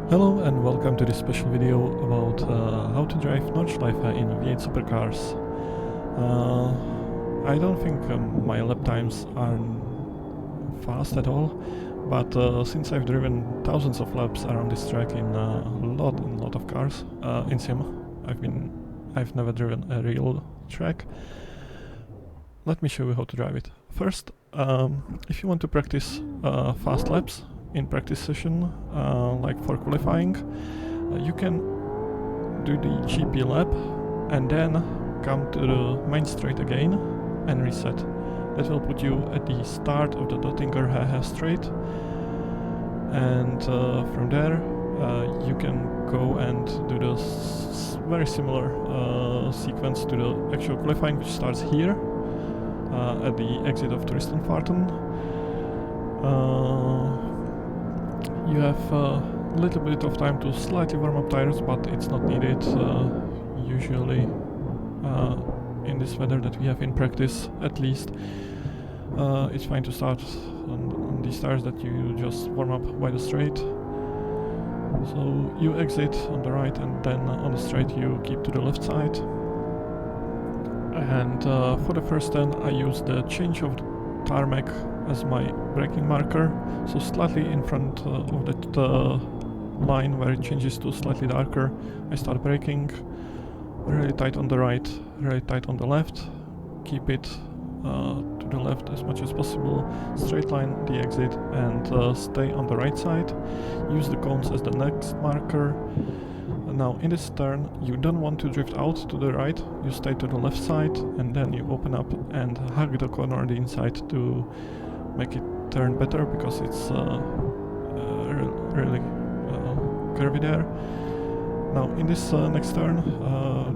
Hello and welcome to this special video about how to drive Nordschleife in V8 Supercars. I don't think my lap times are fast at all, but since I've driven thousands of laps around this track in a lot of cars in sim, I've never driven a real track. Let me show you how to drive it. First, if you want to practice fast laps in practice session, like for qualifying, you can do the GP lap and then come to the main straight again and reset. That will put you at the start of the Dottinger straight, and from there you can go and do the very similar sequence to the actual qualifying, which starts here at the exit of Tristanfarten. You have a little bit of time to slightly warm up tires, but it's not needed. Usually in this weather that we have in practice, at least, it's fine to start on these tires that you just warm up by the straight. So you exit on the right and then on the straight you keep to the left side. And for the first turn I use the change of the tarmac as my braking marker, so slightly in front of that line where it changes to slightly darker. I start braking really tight on the right, really tight on the left, keep it to the left as much as possible, straight line the exit, and stay on the right side. Use the cones as the next marker. Now in this turn you don't want to drift out to the right, you stay to the left side and then you open up and hug the corner on the inside to make it turn better, because it's really curvy there. Now in this next turn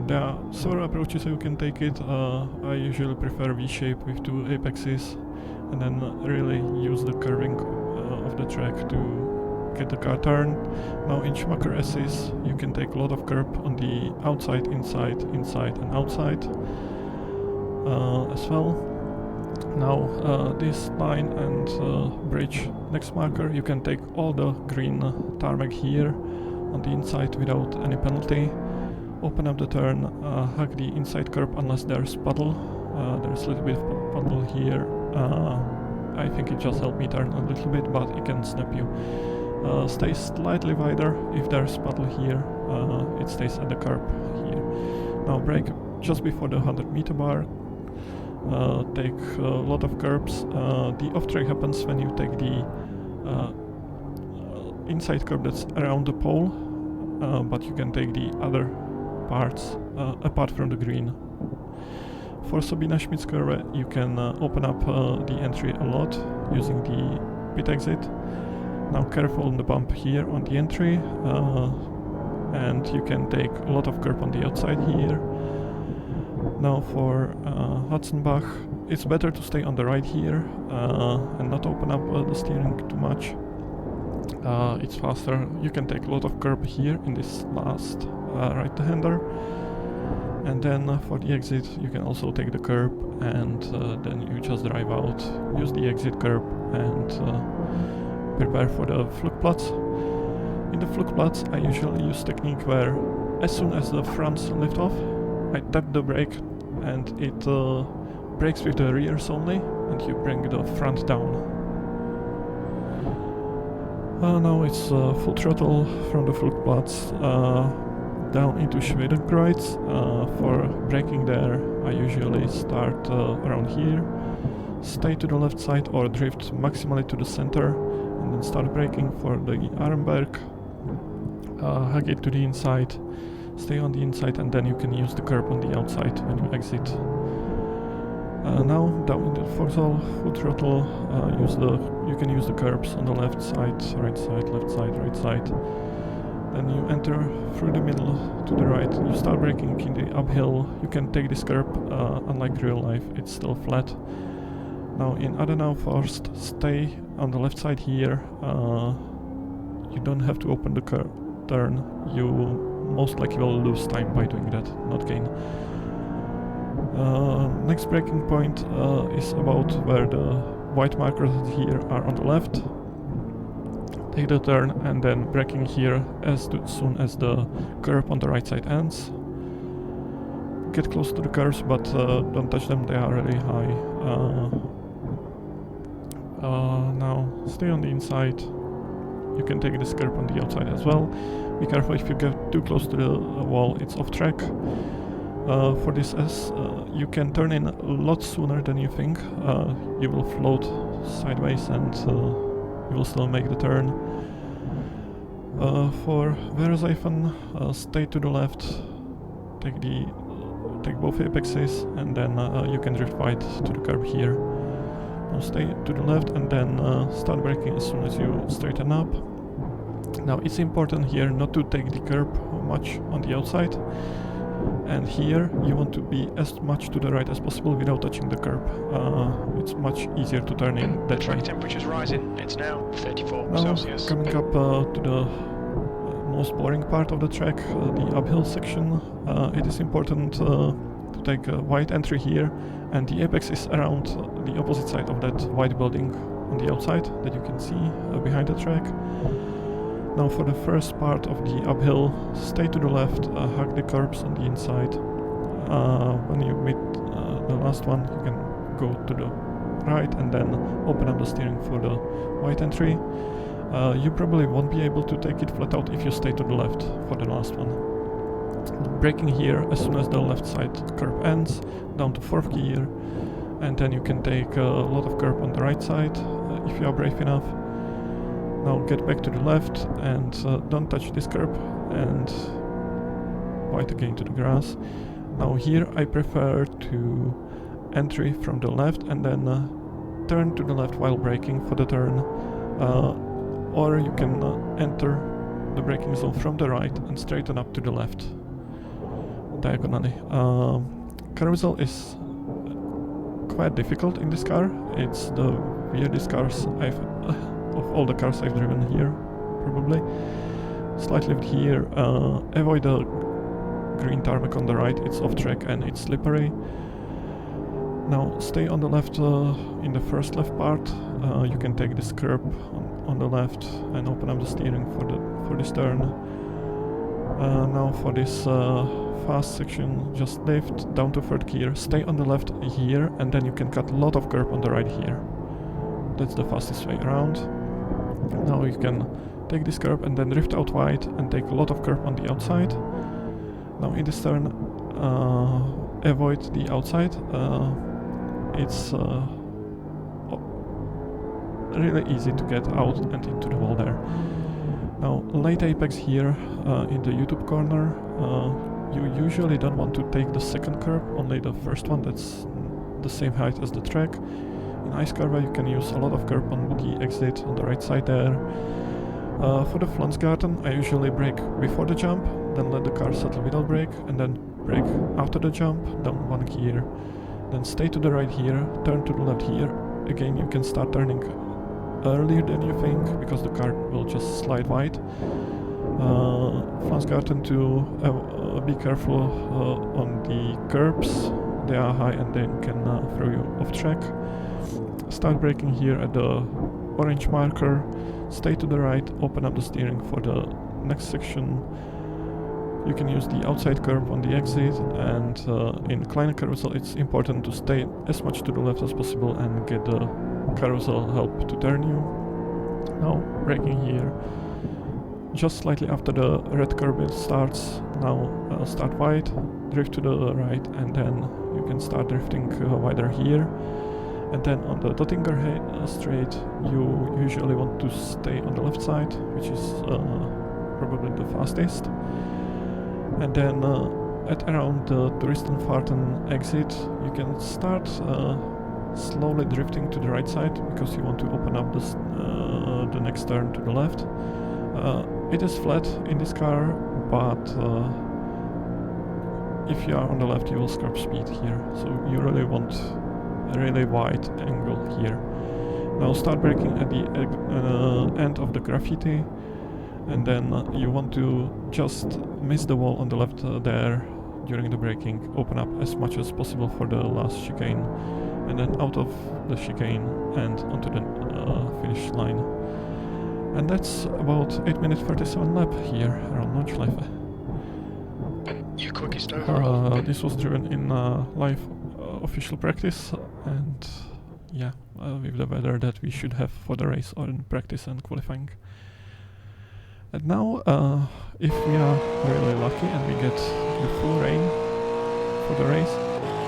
there are several approaches you can take it. I usually prefer V-shape with two apexes and then really use the curving of the track to get the car turned. Now in Schumacher S's you can take a lot of curb on the outside, inside, inside and outside as well. Now this line and bridge next marker, you can take all the green tarmac here on the inside without any penalty. Open up the turn, hug the inside curb unless there's puddle. There's a little bit of puddle here. I think it just helped me turn a little bit, but it can snap you. Stay slightly wider. If there's puddle here, it stays at the curb here. Now brake just before the 100-meter bar. Take a lot of curbs. The off-track happens when you take the inside curb that's around the pole, but you can take the other parts apart from the green. For Sabina Schmidt's curve you can open up the entry a lot using the pit exit. Now careful on the bump here on the entry, and you can take a lot of curb on the outside here. Now for Hudson-Bach, it's better to stay on the right here and not open up the steering too much. It's faster. You can take a lot of curb here in this last right-hander, and then for the exit you can also take the curb, and then you just drive out, use the exit curb and prepare for the Flugplatz. In the Flugplatz I usually use technique where as soon as the fronts lift off I tap the brake and it brakes with the rears only, and you bring the front down. Now it's full throttle from the Flugplatz down into Schwedenkreuz. For braking there I usually start around here, stay to the left side or drift maximally to the center, and then start braking for the Arenberg. Hug it to the inside, stay on the inside, and then you can use the curb on the outside when you exit. Now down in the Vauxhall, full throttle, you can use the curbs on the left side, right side, left side, right side. Then you enter through the middle to the right, you start braking in the uphill. You can take this curb, unlike real life, it's still flat. Now in Adenau Forst, stay on the left side here. You don't have to open the turn, you most likely will lose time by doing that, not gain. Next braking point is about where the white markers here are on the left. take the turn and then braking here as soon as the curb on the right side ends. Get close to the curves, but don't touch them, they are really high. Now stay on the inside. You can take this curb on the outside as well. Be careful, if you get too close to the wall, it's off track. For this S, you can turn in a lot sooner than you think. You will float sideways and you will still make the turn. For Nordschleife, stay to the left, take both apexes, and then you can drift wide to the curb here. Now stay to the left and then start braking as soon as you straighten up. Now it's important here not to take the curb much on the outside, and here you want to be as much to the right as possible without touching the curb. It's much easier to turn in that way. The temperature's rising, it's now 34 now, Celsius. Coming up to the most boring part of the track, the uphill section, it is important to take a wide entry here, and the apex is around the opposite side of that white building on the outside that you can see behind the track. Now for the first part of the uphill, stay to the left, hug the curbs on the inside. When you meet the last one, you can go to the right and then open up the steering for the wide entry. You probably won't be able to take it flat out if you stay to the left for the last one. Braking here as soon as the left side curb ends, down to 4th gear, and then you can take a lot of curb on the right side if you are brave enough. Now get back to the left and don't touch this curb and white again to the grass. Now here I prefer to entry from the left and then turn to the left while braking for the turn, or you can enter the braking zone from the right and straighten up to the left diagonally. Carousel is quite difficult in this car. It's the weirdest cars of all the cars I've driven here, probably. Slight lift here, avoid the green tarmac on the right, it's off track and it's slippery. Now stay on the left in the first left part. You can take this curb on the left and open up the steering for this turn. Now for this fast section, just lift down to 3rd gear, stay on the left here, and then you can cut a lot of curb on the right here. That's the fastest way around. Now you can take this curb and then drift out wide and take a lot of curb on the outside. Now in this turn, avoid the outside. It's really easy to get out and into the wall there. Now late apex here in the YouTube corner. You usually don't want to take the second curb, only the first one that's the same height as the track. In Ice Curve you can use a lot of curb on the exit on the right side there. For the Flansgarten I usually brake before the jump, then let the car settle without brake, and then brake after the jump, down 1 gear. Then stay to the right here, turn to the left here. Again you can start turning earlier than you think, because the car will just slide wide. Flansgarten to be careful on the curbs, they are high and they can throw you off track. Start braking here at the orange marker, stay to the right, open up the steering for the next section. You can use the outside curb on the exit, and in Kleine Carousel it's important to stay as much to the left as possible and get the carousel help to turn you. Now braking here, just slightly after the red curb starts. Now start wide, drift to the right, and then you can start drifting wider here. And then on the Dottinger straight, you usually want to stay on the left side, which is probably the fastest. And then at around the Touristenfahrten exit, you can start slowly drifting to the right side, because you want to open up this, the next turn to the left. It is flat in this car, but if you are on the left you will scrap speed here, so you really want a really wide angle here. Now start braking at the end of the graffiti, and then you want to just miss the wall on the left there during the braking, open up as much as possible for the last chicane, and then out of the chicane and onto the finish line. And that's about 8 minutes 37 lap here around Nordschleife. Your quickest overall. This was driven in live official practice, and yeah, with the weather that we should have for the race or in practice and qualifying. And now, if we are really lucky and we get the full rain for the race,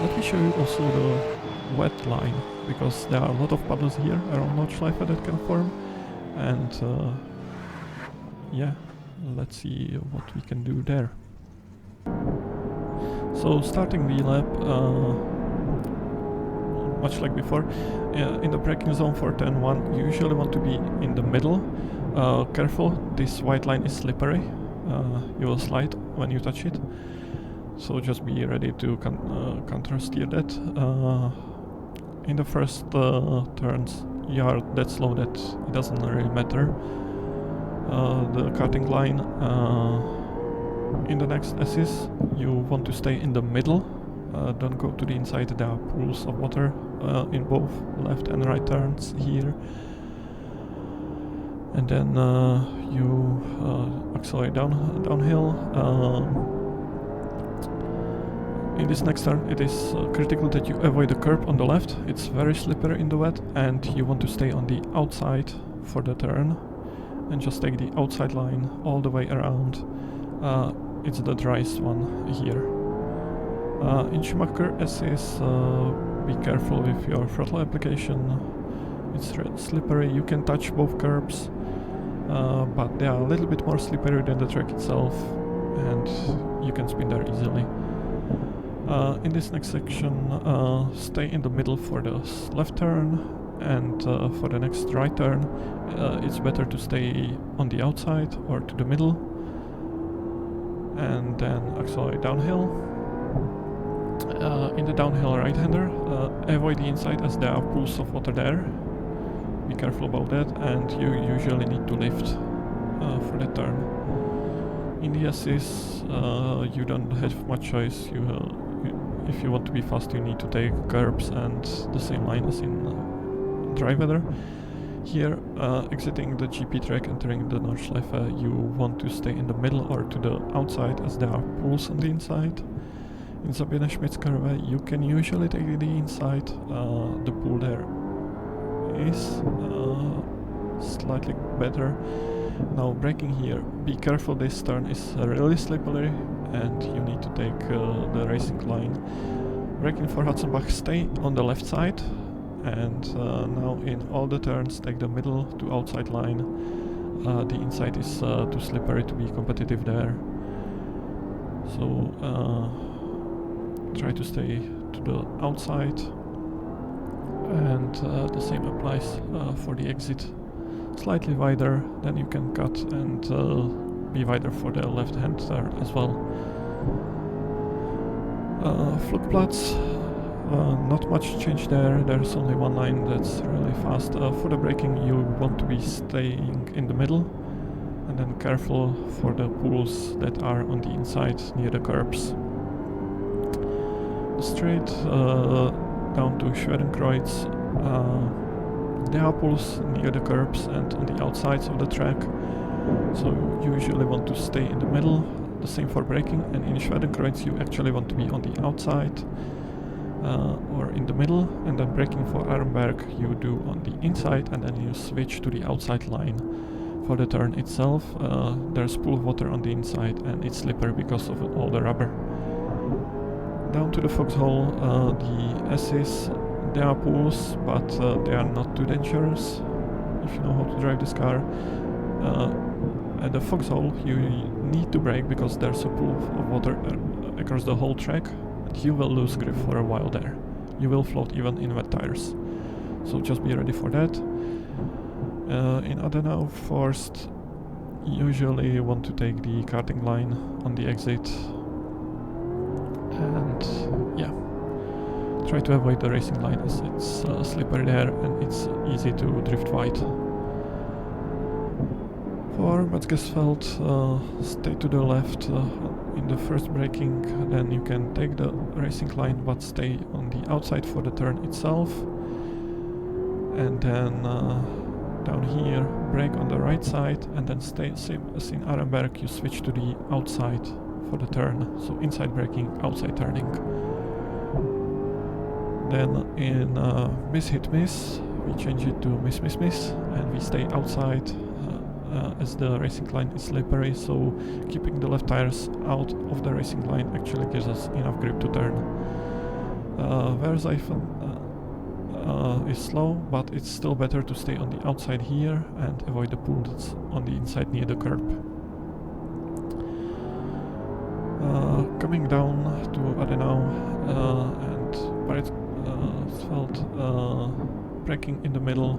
let me show you also the wet line, because there are a lot of puddles here around Nordschleife that can form, and yeah, let's see what we can do there. So starting the lap, much like before, in the braking zone for turn 1, you usually want to be in the middle. Careful, this white line is slippery, you will slide when you touch it, so just be ready to counter steer that. In the first turns you are that slow that it doesn't really matter, the karting line. In the next S's you want to stay in the middle, don't go to the inside, there are pools of water in both left and right turns here. And then you accelerate downhill. In this next turn it is critical that you avoid the curb on the left, it's very slippery in the wet, and you want to stay on the outside for the turn and just take the outside line all the way around. It's the driest one here. In Schumacher S's, be careful with your throttle application, it's slippery, you can touch both curbs, but they are a little bit more slippery than the track itself, and you can spin there easily. In this next section, stay in the middle for the left turn, and for the next right turn, it's better to stay on the outside or to the middle, and then accelerate downhill. In the downhill right-hander, avoid the inside as there are pools of water there. Be careful about that, and you usually need to lift for that turn. In the S's, you don't have much choice. If you want to be fast, you need to take curbs and the same line as in dry weather. Here, exiting the GP track, entering the Nordschleife, you want to stay in the middle or to the outside as there are pools on the inside. In Sabine Schmidt's curve, you can usually take the inside, the pool there is slightly better. Now braking here, be careful, this turn is really slippery and you need to take the racing line. Braking for Hudson-Bach, stay on the left side, and now in all the turns take the middle to outside line. The inside is too slippery to be competitive there, so try to stay to the outside, and the same applies for the exit. Slightly wider, then you can cut and be wider for the left hand turn as well. Flugplatz, not much change there, there's only one line that's really fast. For the braking you want to be staying in the middle, and then careful for the pools that are on the inside near the curbs. Straight down to Schwerenkreuz, there are pools near the curbs and on the outsides of the track, so you usually want to stay in the middle. The same for braking, and in Schwerenkreuz you actually want to be on the outside or in the middle, and then braking for Arenberg you do on the inside, and then you switch to the outside line. For the turn itself, there's pool of water on the inside and it's slippery because of all the rubber. Down to the foxhole, the S's, there are pools, but they are not too dangerous if you know how to drive this car. At the foxhole you need to brake because there's a pool of water across the whole track, and you will lose grip for a while there. You will float even in wet tires, so just be ready for that. In Adenau, first, usually you want to take the karting line on the exit, and yeah, try to avoid the racing line as it's slippery there and it's easy to drift wide. For Metzgesfeld, stay to the left in the first braking, then you can take the racing line but stay on the outside for the turn itself, and then down here, brake on the right side, and then stay same as in Arenberg, you switch to the outside for the turn. So inside braking, outside turning. Then in miss hit miss, we change it to miss miss miss, and we stay outside as the racing line is slippery, so keeping the left tires out of the racing line actually gives us enough grip to turn. Versailles is slow, but it's still better to stay on the outside here and avoid the pools on the inside near the curb. Coming down to Adenau and Parijsveld, braking in the middle.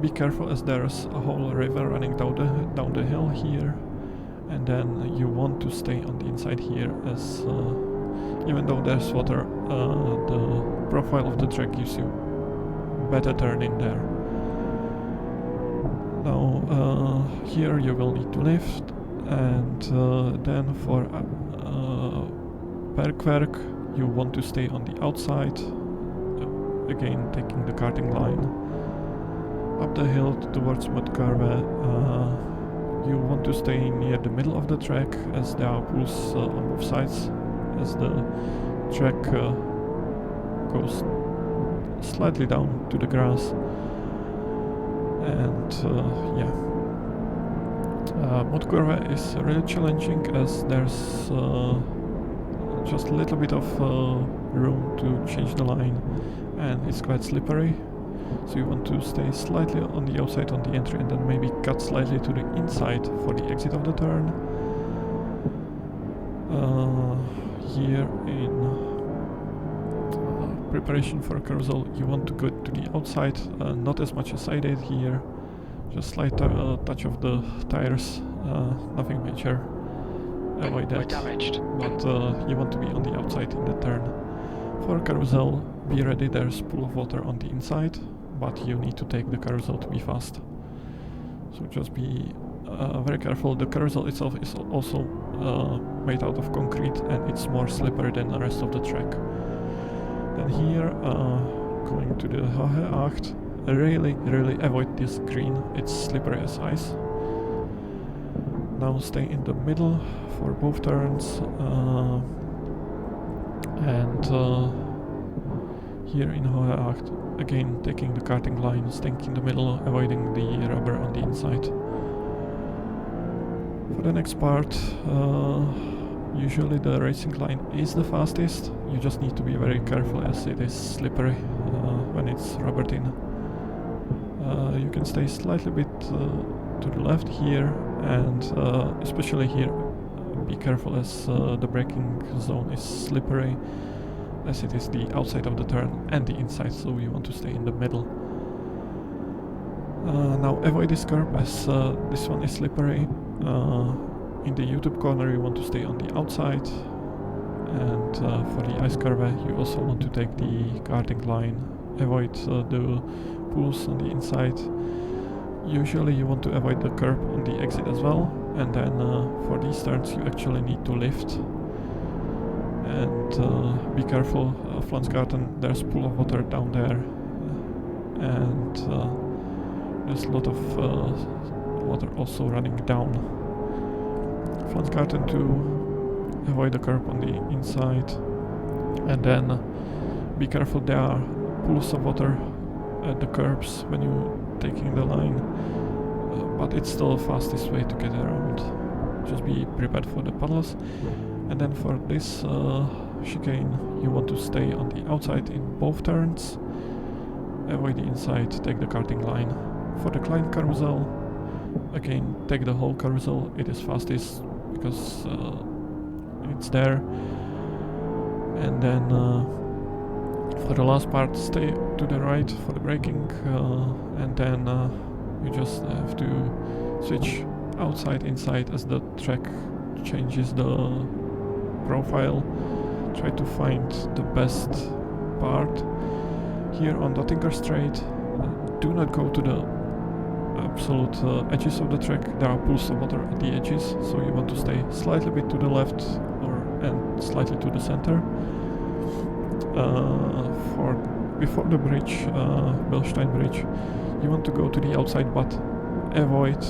Be careful as there's a whole river running down the hill here, and then you want to stay on the inside here as even though there's water, the profile of the track gives you better turn in there. Now here you will need to lift, and then for Bergwerk you want to stay on the outside, again taking the karting line. Up the hill towards Mudkarve, you want to stay near the middle of the track as there are pools on both sides, as the track goes slightly down to the grass. And yeah, Mudkarve is really challenging as there's just a little bit of room to change the line, and it's quite slippery. So you want to stay slightly on the outside on the entry and then maybe cut slightly to the inside for the exit of the turn. Here in preparation for a carousel you want to go to the outside, not as much as I did here, just slight touch of the tires, nothing major, avoid that, damaged. but you want to be on the outside in the turn. For a carousel, be ready, there's a pool of water on the inside, but you need to take the carousel to be fast. So just be very careful. The carousel itself is also made out of concrete and it's more slippery than the rest of the track. Then here, going to the Hahe-8, really avoid this green, it's slippery as ice. Now stay in the middle for both turns, and here in Hahe-8, again taking the karting line, staying in the middle, avoiding the rubber on the inside. For the next part, usually the racing line is the fastest, you just need to be very careful as it is slippery when it's rubbered in. You can stay slightly bit to the left here, and especially here be careful as the braking zone is slippery, as it is the outside of the turn and the inside, so you want to stay in the middle. Now avoid this curb as this one is slippery. In the YouTube corner you want to stay on the outside, and for the ice curve you also want to take the karting line, avoid the pools on the inside. Usually you want to avoid the curb on the exit as well, and then for these turns you actually need to lift. And be careful, Flansgarten, there's a pool of water down there, and there's a lot of water also running down. Flansgarten to avoid the curb on the inside, and then be careful, there are pools of water at the curbs when you're taking the line, but it's still the fastest way to get around. Just be prepared for the puddles. And then for this chicane you want to stay on the outside in both turns, avoid the inside, take the karting line. For the Klein carousel, again take the whole carousel, it is fastest because it's there. And then for the last part stay to the right for the braking, and then you just have to switch outside inside as the track changes the profile. Try to find the best part. Here on Dottinger Straight, do not go to the absolute edges of the track, there are pools of water at the edges, so you want to stay slightly bit to the left and slightly to the center. Before the bridge, Bilstein Bridge, You want to go to the outside, but avoid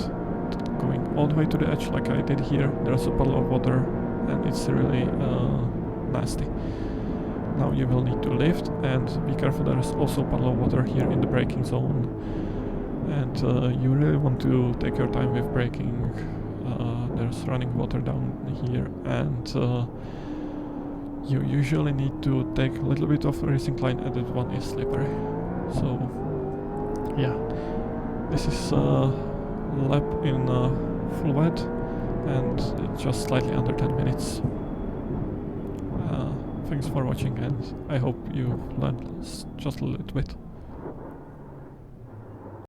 going all the way to the edge like I did here. There's a puddle of water and it's really nasty. Now you will need to lift, and be careful, there's also a puddle of water here in the braking zone. And you really want to take your time with braking. There's running water down here, and you usually need to take a little bit of racing line, and that one is slippery. So yeah, this is a lap in full wet, and it's just slightly under 10 minutes. Thanks for watching, and I hope you learned just a little bit.